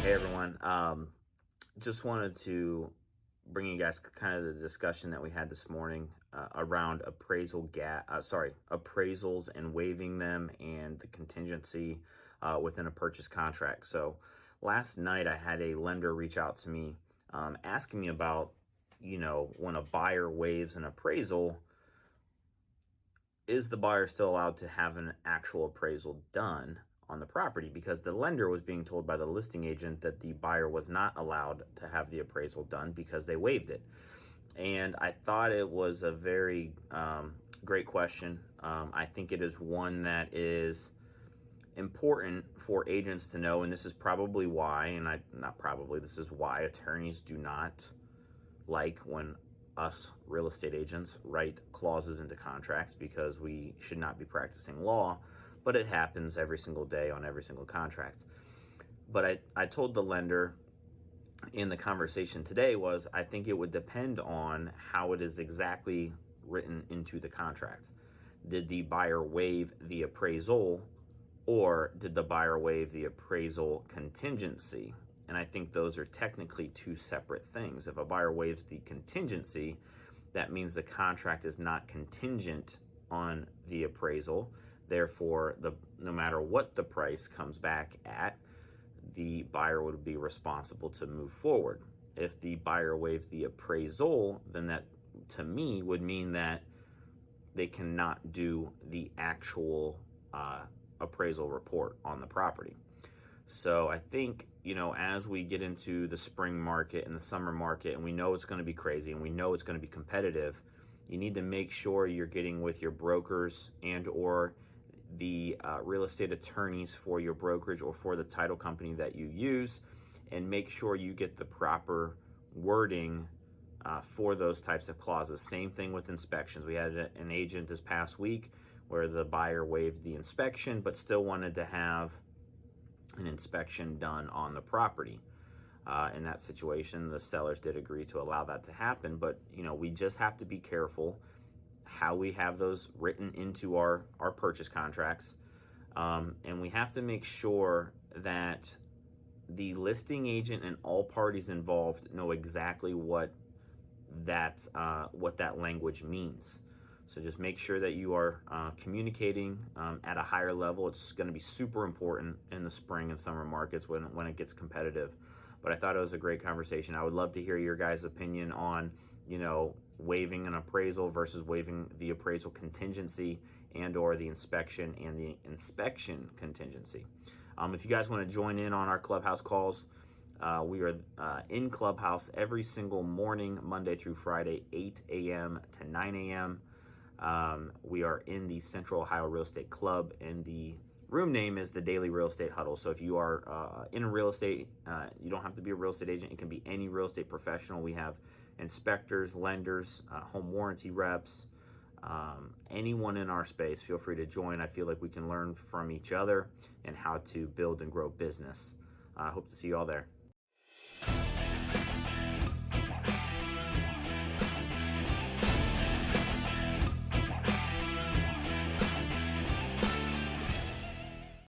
Hey everyone, just wanted to bring you guys kind of the discussion that we had this morning around appraisals and waiving them and the contingency within a purchase contract. So last night I had a lender reach out to me asking me about, when a buyer waives an appraisal, is the buyer still allowed to have an actual appraisal done on the property? Because the lender was being told by the listing agent that the buyer was not allowed to have the appraisal done because they waived it. And I thought it was a very great question. I think it is one that is important for agents to know, and this is probably why, this is why attorneys do not like when us real estate agents write clauses into contracts, because we should not be practicing law, but it happens every single day on every single contract. But I told the lender in the conversation today was, I think it would depend on how it is exactly written into the contract. Did the buyer waive the appraisal, or did the buyer waive the appraisal contingency? And I think those are technically two separate things. If a buyer waives the contingency, that means the contract is not contingent on the appraisal. Therefore, no matter what the price comes back at, the buyer would be responsible to move forward. If the buyer waived the appraisal, then that to me would mean that they cannot do the actual appraisal report on the property. So I think, as we get into the spring market and the summer market, and we know it's going to be crazy and we know it's going to be competitive, you need to make sure you're getting with your brokers and or the real estate attorneys for your brokerage or for the title company that you use, and make sure you get the proper wording for those types of clauses. Same thing with inspections. We had an agent this past week where the buyer waived the inspection but still wanted to have an inspection done on the property. In that situation, the sellers did agree to allow that to happen, but we just have to be careful how we have those written into our purchase contracts, and we have to make sure that the listing agent and all parties involved know exactly what that language means. So just make sure that you are communicating at a higher level. It's going to be super important in the spring and summer markets when it gets competitive. But I thought it was a great conversation. I would love to hear your guys' opinion on, waiving an appraisal versus waiving the appraisal contingency and or the inspection and the inspection contingency. If you guys want to join in on our Clubhouse calls, we are in Clubhouse every single morning, Monday through Friday, 8 a.m. to 9 a.m. We are in the Central Ohio Real Estate Club, and the room name is the Daily Real Estate Huddle. So if you are in real estate, you don't have to be a real estate agent. It can be any real estate professional. We have inspectors, lenders, home warranty reps, anyone in our space. Feel free to join. I feel like we can learn from each other and how to build and grow business. I hope to see you all there.